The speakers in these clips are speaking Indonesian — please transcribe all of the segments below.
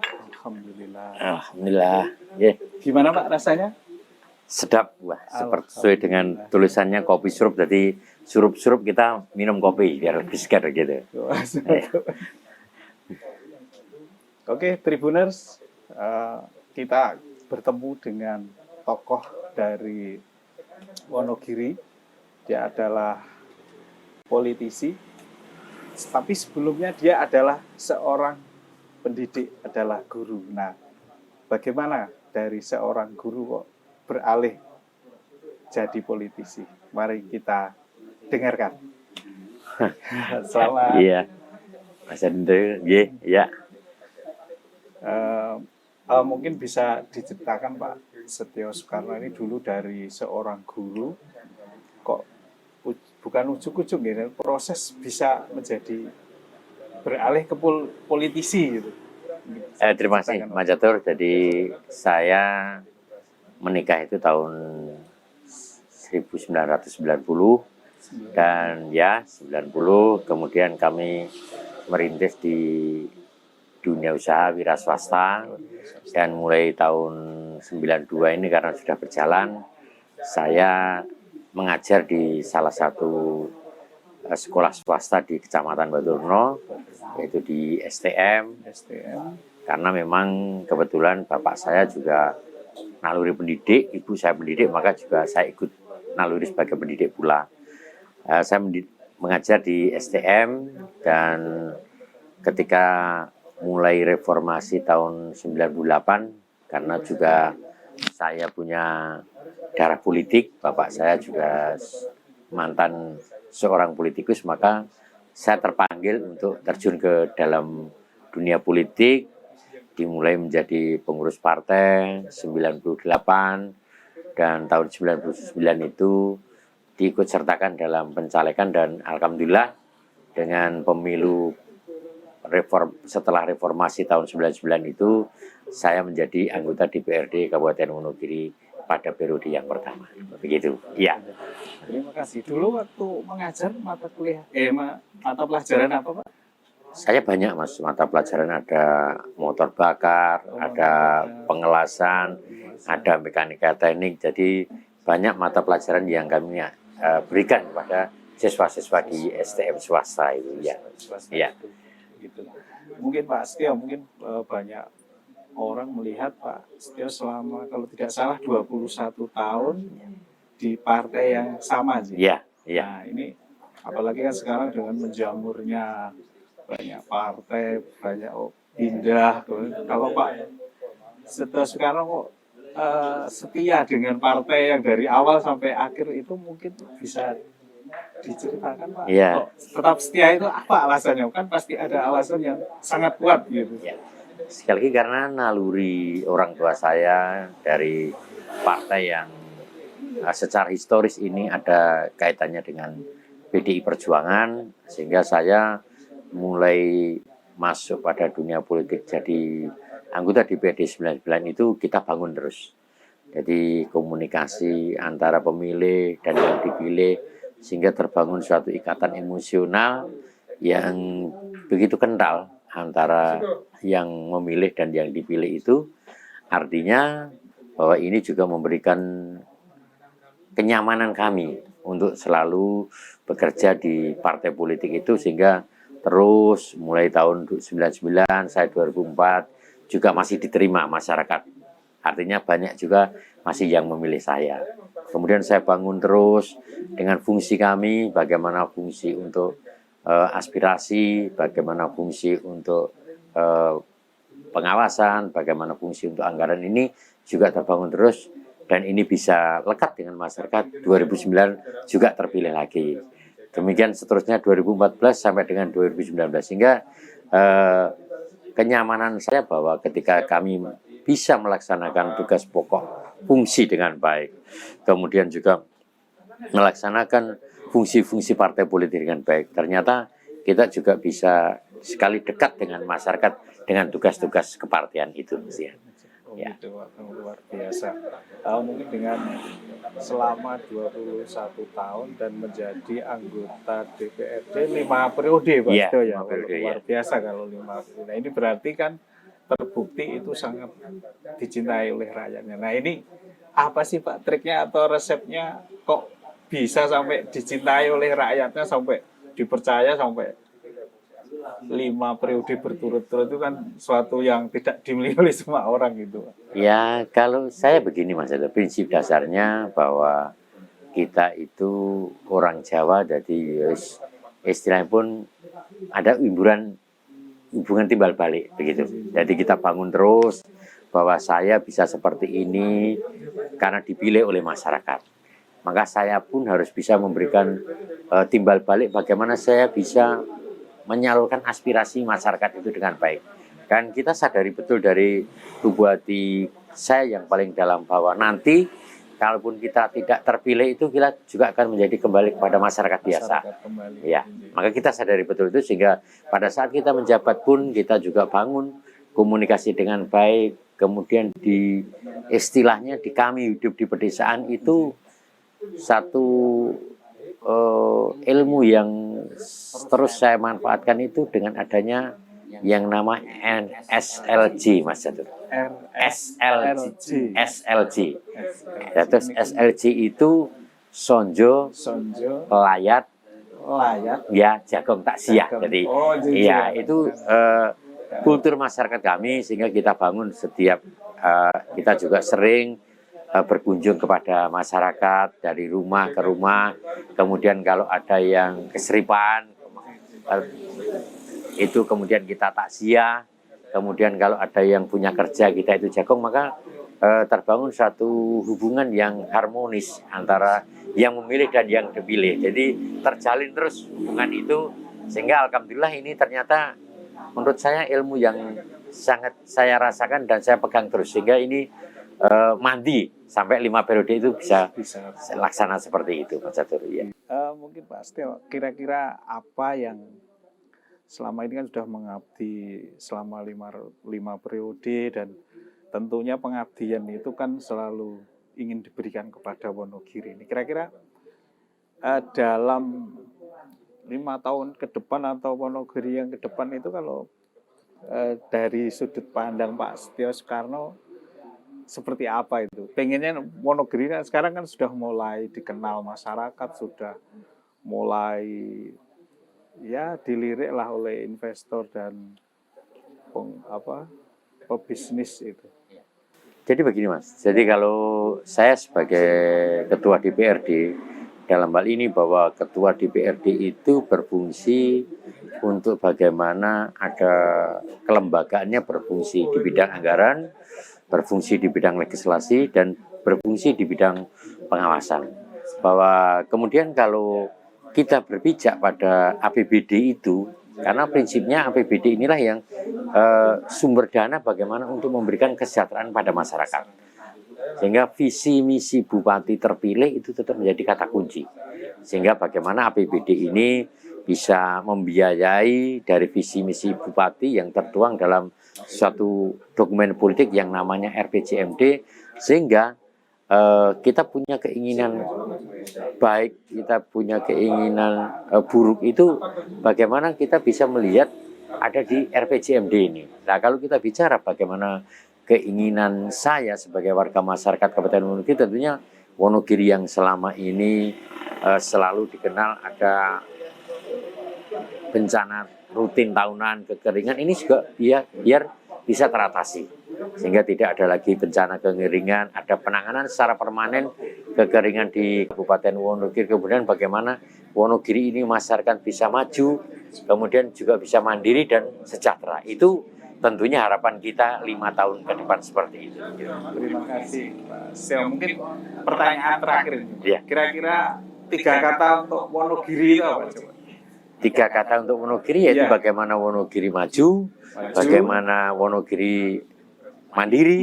Alhamdulillah. Alhamdulillah. Yeah. Gimana Pak rasanya? Sedap, wah, sesuai dengan tulisannya kopi surup. Jadi surup-surup kita minum kopi biar lebih segar gitu. Oke, Tribuners, kita bertemu dengan tokoh dari Wonogiri. Dia adalah politisi, tapi sebelumnya dia adalah seorang pendidik, adalah guru. Nah, bagaimana dari seorang guru kok beralih jadi politisi? Mari kita dengarkan. Selamat. Iya, Mas Hendro, ya. Mungkin bisa diceritakan Pak Setio Soekarno ini dulu dari seorang guru, kok bukan ujuk-ujuk gitu, proses bisa menjadi beralih ke politisi gitu. Terima kasih Mas Catur. Jadi saya menikah itu tahun 1990 dan ya 90 kemudian kami merintis di dunia usaha wira swasta, dan mulai tahun 92 ini karena sudah berjalan saya mengajar di salah satu sekolah swasta di Kecamatan Baturno, yaitu di STM. Karena memang kebetulan bapak saya juga naluri pendidik, ibu saya pendidik, maka juga saya ikut naluri sebagai pendidik pula. Saya mengajar di STM, dan ketika mulai reformasi tahun 98, karena juga saya punya darah politik, bapak saya juga mantan seorang politikus, maka saya terpanggil untuk terjun ke dalam dunia politik, dimulai menjadi pengurus partai 98, dan tahun 99 itu diikut sertakan dalam pencalekan, dan alhamdulillah dengan pemilu setelah reformasi tahun 99 itu saya menjadi anggota DPRD Kabupaten Wonogiri pada periode yang pertama. Begitu. Iya. Terima kasih. Dulu waktu mengajar mata kuliah mata pelajaran apa, Pak? Saya banyak, Mas, mata pelajaran. Ada motor bakar, ada pengelasan, ada mekanika teknik. Jadi banyak mata pelajaran yang kami berikan kepada siswa-siswa di STM swasta itu. Ya. Iya. Gitu. Mungkin Pak Setio, banyak orang melihat Pak Setio selama kalau tidak salah 21 tahun di partai yang sama sih. Iya. Nah, ini apalagi kan sekarang dengan menjamurnya banyak partai, banyak pindah. Kalau Pak Setio Soekarno kok setia dengan partai yang dari awal sampai akhir itu, mungkin bisa diceritakan Pak. Iya. Tetap setia itu apa alasannya? Kan pasti ada alasan yang sangat kuat gitu. Ya. Sekali lagi karena naluri orang tua saya dari partai yang secara historis ini ada kaitannya dengan PDI Perjuangan, sehingga saya mulai masuk pada dunia politik jadi anggota DPRD 99 itu kita bangun terus. Jadi komunikasi antara pemilih dan yang dipilih, sehingga terbangun suatu ikatan emosional yang begitu kental antara yang memilih dan yang dipilih itu. Artinya bahwa ini juga memberikan kenyamanan kami untuk selalu bekerja di partai politik itu, sehingga terus mulai tahun 99, saya 2004 juga masih diterima masyarakat. Artinya banyak juga masih yang memilih saya. Kemudian saya bangun terus dengan fungsi kami, bagaimana fungsi untuk aspirasi, bagaimana fungsi untuk pengawasan, bagaimana fungsi untuk anggaran, ini juga terbangun terus, dan ini bisa lekat dengan masyarakat. 2009 juga terpilih lagi. Demikian seterusnya 2014 sampai dengan 2019, sehingga kenyamanan saya bahwa ketika kami bisa melaksanakan tugas pokok fungsi dengan baik, kemudian juga melaksanakan fungsi-fungsi partai politik dengan baik, ternyata kita juga bisa sekali dekat dengan masyarakat dengan tugas-tugas kepartian itu. Oh, Ya. gitu, Pak. Luar biasa. Mungkin dengan selama 21 tahun dan menjadi anggota DPRD 5 periode, Pak Iya, Seto ya. 5 periode, Luar ya. biasa kalau 5 periode. Nah, ini berarti kan terbukti itu sangat dicintai oleh rakyatnya. Nah, ini apa sih Pak triknya atau resepnya kok bisa sampai dicintai oleh rakyatnya, sampai dipercaya sampai 5 periode berturut-turut, itu kan suatu yang tidak dimiliki oleh semua orang gitu, Pak. Ya, kalau saya begini Mas, itu prinsip dasarnya bahwa kita itu orang Jawa, jadi istilahnya pun ada hubungan timbal balik begitu. Jadi kita bangun terus bahwa saya bisa seperti ini karena dipilih oleh masyarakat. Maka saya pun harus bisa memberikan timbal balik bagaimana saya bisa menyalurkan aspirasi masyarakat itu dengan baik. Kan kita sadari betul dari tubuh hati saya yang paling dalam bahwa nanti kalaupun kita tidak terpilih itu kita juga akan menjadi kembali kepada masyarakat biasa. Masyarakat kembali. Ya, maka kita sadari betul itu sehingga pada saat kita menjabat pun kita juga bangun komunikasi dengan baik. Kemudian di istilahnya di kami hidup di pedesaan itu satu ilmu yang terus saya manfaatkan itu dengan adanya yang nama SLG Mas Jatuh. SLG. Terus SLG itu sonjo, layat, ya jagung tak siap. Jadi ya itu kultur masyarakat kami sehingga kita bangun setiap kita juga sering berkunjung kepada masyarakat dari rumah ke rumah. Kemudian kalau ada yang keseripan itu kemudian kita takziah. Kemudian kalau ada yang punya kerja kita itu jagung, maka terbangun satu hubungan yang harmonis antara yang memilih dan yang dipilih. Jadi terjalin terus hubungan itu sehingga alhamdulillah ini ternyata menurut saya ilmu yang sangat saya rasakan dan saya pegang terus sehingga ini mandi sampai 5 periode itu bisa laksana seperti itu Mas Catur. Ya. Mungkin Pak Setio, kira-kira apa yang selama ini kan sudah mengabdi selama 5 periode, dan tentunya pengabdian itu kan selalu ingin diberikan kepada Wonogiri ini. Kira-kira dalam 5 tahun ke depan atau Wonogiri yang ke depan itu kalau dari sudut pandang Pak Setio Soekarno seperti apa itu? Pengennya Wonogiri sekarang kan sudah mulai dikenal masyarakat, sudah mulai ya dilirik lah oleh investor dan pebisnis itu. Jadi begini Mas, jadi kalau saya sebagai ketua DPRD dalam hal ini bahwa ketua DPRD itu berfungsi untuk bagaimana ada kelembagaannya berfungsi di bidang anggaran, berfungsi di bidang legislasi, dan berfungsi di bidang pengawasan. Bahwa kemudian kalau kita berpijak pada APBD itu, karena prinsipnya APBD inilah yang sumber dana bagaimana untuk memberikan kesejahteraan pada masyarakat. Sehingga visi misi bupati terpilih itu tetap menjadi kata kunci. Sehingga bagaimana APBD ini bisa membiayai dari visi misi bupati yang tertuang dalam suatu dokumen politik yang namanya RPJMD, sehingga kita punya keinginan baik, kita punya keinginan buruk itu bagaimana kita bisa melihat ada di RPJMD ini. Nah, kalau kita bicara bagaimana keinginan saya sebagai warga masyarakat Kabupaten Wonogiri, tentunya Wonogiri yang selama ini selalu dikenal ada bencana rutin tahunan, kekeringan, ini juga biar bisa teratasi. Sehingga tidak ada lagi bencana kekeringan, ada penanganan secara permanen kekeringan di Kabupaten Wonogiri. Kemudian bagaimana Wonogiri ini masyarakat bisa maju, kemudian juga bisa mandiri dan sejahtera. Itu tentunya harapan kita 5 tahun ke depan seperti itu. Terima kasih Pak Setio. Mungkin pertanyaan terakhir ini. Ya. Kira-kira 3 kata untuk Wonogiri itu apa coba? 3 kata untuk Wonogiri yaitu bagaimana Wonogiri maju, bagaimana Wonogiri mandiri,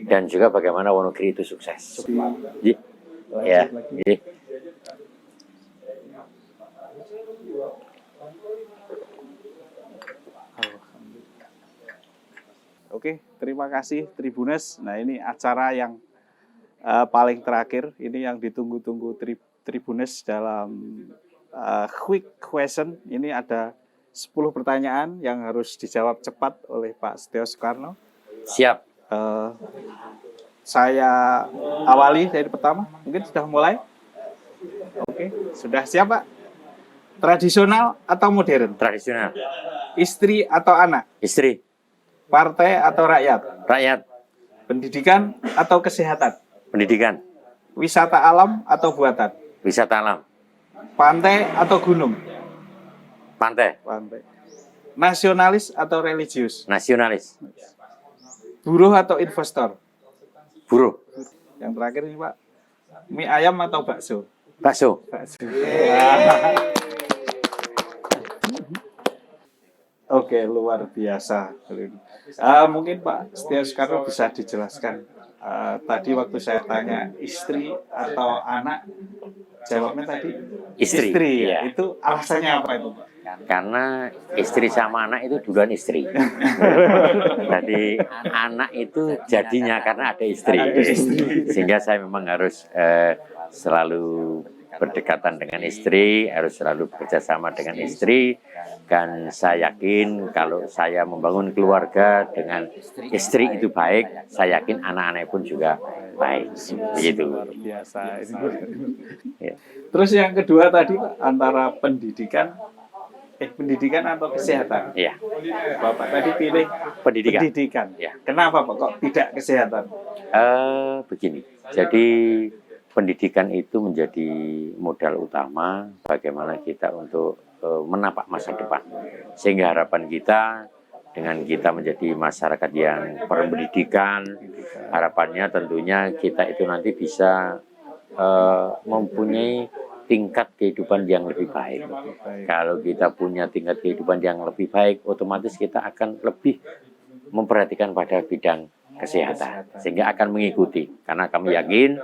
dan juga bagaimana Wonogiri itu sukses. Ya. Oke. Oke, terima kasih Tribuners. Nah, ini acara yang paling terakhir, ini yang ditunggu-tunggu Tribuners dalam quick question. Ini ada 10 pertanyaan yang harus dijawab cepat oleh Pak Setio Soekarno. Siap. Saya awali dari pertama, mungkin sudah mulai. Oke, sudah siap Pak? Tradisional atau modern? Tradisional. Istri atau anak? Istri. Partai atau rakyat? Rakyat. Pendidikan atau kesehatan? Pendidikan. Wisata alam atau buatan? Wisata alam. Pantai atau gunung? Pantai. Pantai. Nasionalis atau religius? Nasionalis. Buruh atau investor? Buruh. Yang terakhir ini Pak, mie ayam atau bakso? Bakso. Bakso. Oke, luar biasa. Mungkin Pak Setio Soekarno bisa dijelaskan. Tadi waktu saya tanya istri atau anak, jawabnya tadi Istri. ya. Iya. Itu alasannya apa itu Pak? Karena istri sama anak itu duluan istri. Jadi anak itu jadinya karena ada istri. Sehingga saya memang harus selalu berdekatan dengan istri, harus selalu bekerjasama dengan istri. Dan saya yakin kalau saya membangun keluarga dengan istri itu baik, saya yakin anak-anak pun juga baik. Begitu. Luar biasa. Ya. Terus yang kedua tadi Pak, antara pendidikan atau kesehatan? Iya. Bapak tadi pilih pendidikan. Ya. Kenapa Pak kok tidak kesehatan? Begini, jadi pendidikan itu menjadi modal utama bagaimana kita untuk menapak masa depan. Sehingga harapan kita dengan kita menjadi masyarakat yang berpendidikan, harapannya tentunya kita itu nanti bisa mempunyai tingkat kehidupan yang lebih baik. Kalau kita punya tingkat kehidupan yang lebih baik, otomatis kita akan lebih memperhatikan pada bidang kesehatan, sehingga akan mengikuti. Karena kami yakin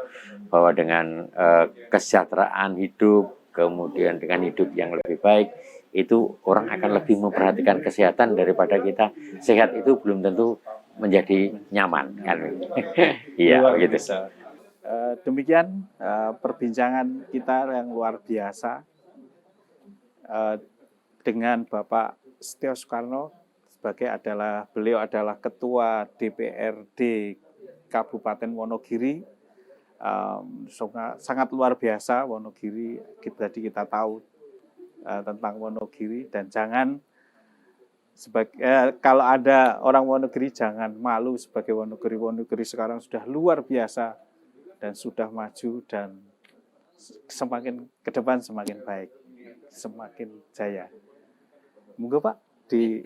bahwa dengan kesejahteraan hidup, kemudian dengan hidup yang lebih baik, itu orang akan lebih memperhatikan kesehatan daripada kita sehat itu belum tentu menjadi nyaman, kan? Iya, begitu. Demikian perbincangan kita yang luar biasa dengan Bapak Setio Soekarno beliau adalah Ketua DPRD Kabupaten Wonogiri. Sangat luar biasa Wonogiri. Kita tahu tentang Wonogiri, dan jangan kalau ada orang Wonogiri jangan malu sebagai Wonogiri. Wonogiri sekarang sudah luar biasa dan sudah maju, dan semakin ke depan semakin baik, semakin jaya. Monggo Pak di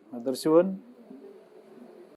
Matur suwun.